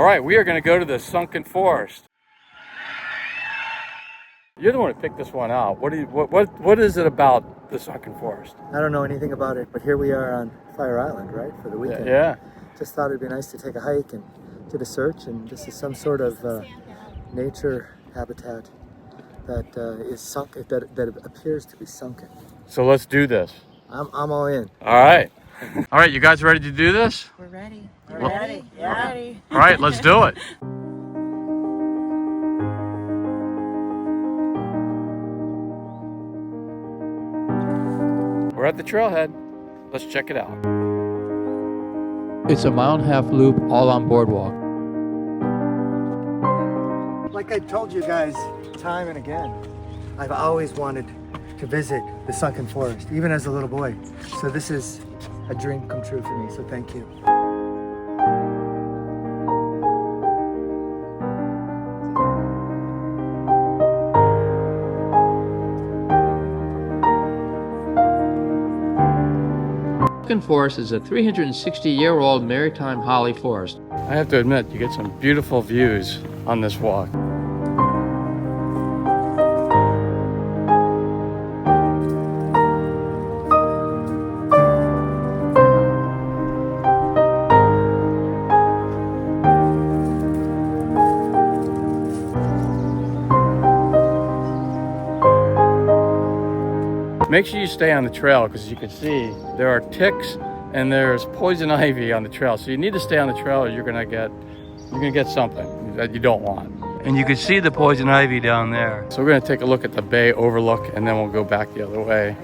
right, we are going to go to the Sunken Forest. You're the one who picked this one out. What is it about the Sunken Forest? I don't know anything about it, but here we are on Fire Island, right, for the weekend. Yeah. Just thought it'd be nice to take a hike and did a search, and this is some sort of nature habitat that is sunk, that appears to be sunken. So let's do this. I'm all in. All right. All right, you guys ready to do this? We're ready. We're ready. Yeah. Ready. All right, let's do it. We're at the trailhead. Let's check it out. It's a 1.5 mile loop all on boardwalk. Like I told you guys time and again, I've always wanted to visit the Sunken Forest, even as a little boy. So this is a dream come true for me, so thank you. Sunken Forest is a 360-year-old maritime holly forest. I have to admit, you get some beautiful views on this walk. Make sure you stay on the trail because as you can see, there are ticks and there's poison ivy on the trail. So you need to stay on the trail or you're gonna get something that you don't want. And you can see the poison ivy down there. So we're gonna take a look at the bay overlook and then we'll go back the other way.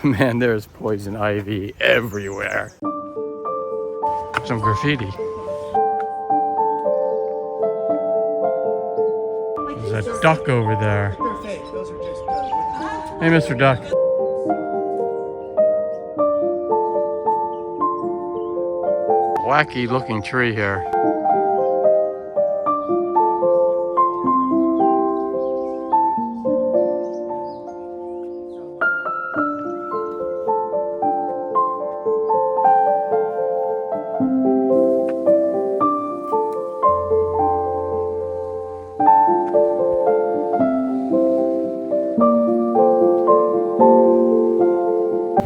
Man, there's poison ivy everywhere. Some graffiti. There's a duck over there. Hey, Mr. Duck. Wacky looking tree here.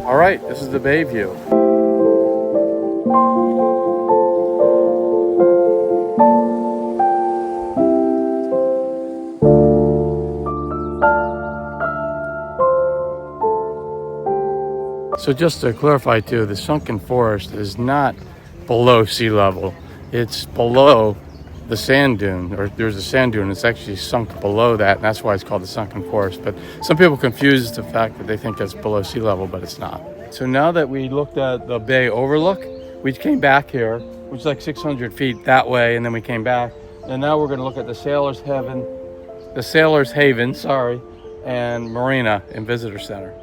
All right, this is the bay view. So just to clarify too, the Sunken Forest is not below sea level. It's below the sand dune, or there's a sand dune. It's actually sunk below that, and that's why it's called the Sunken Forest. But some people confuse the fact that they think it's below sea level, but it's not. So now that we looked at the bay overlook, we came back here, which is like 600 feet that way, and then we came back. And now we're going to look at the Sailor's Haven, and Marina and Visitor Center.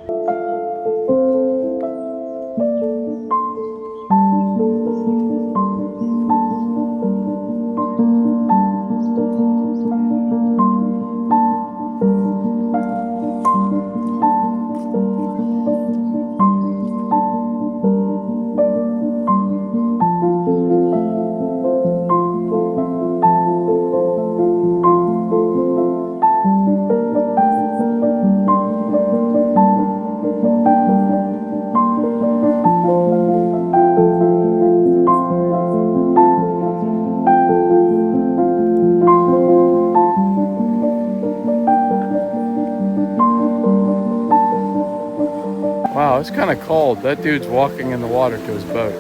Wow, it's kind of cold. That dude's walking in the water to his boat.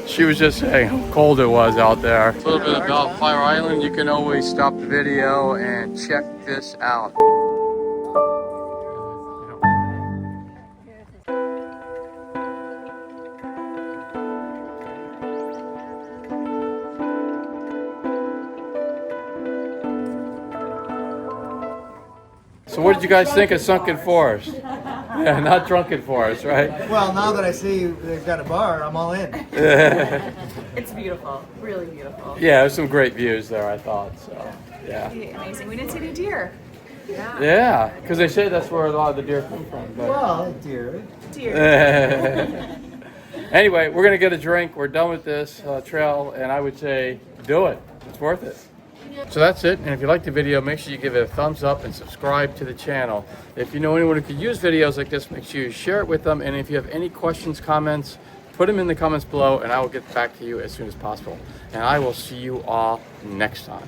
She was just saying how cold it was out there. A little bit about Fire Island. You can always stop the video and check this out. So what did you guys think of Sunken Forest? Yeah, not Drunken Forest, right? Well, now that I see they've got a bar, I'm all in. It's beautiful, really beautiful. Yeah, there's some great views there, I thought. So, yeah. Amazing. We didn't see any deer. Yeah. Yeah, because they say that's where a lot of the deer come from. But... Well, dear. Deer. Anyway, we're gonna get a drink. We're done with this trail, and I would say do it. It's worth it. So that's it. And if you liked the video, make sure you give it a thumbs up and subscribe to the channel. If you know anyone who could use videos like this, make sure you share it with them. And if you have any questions, comments, put them in the comments below, and I will get back to you as soon as possible. And I will see you all next time.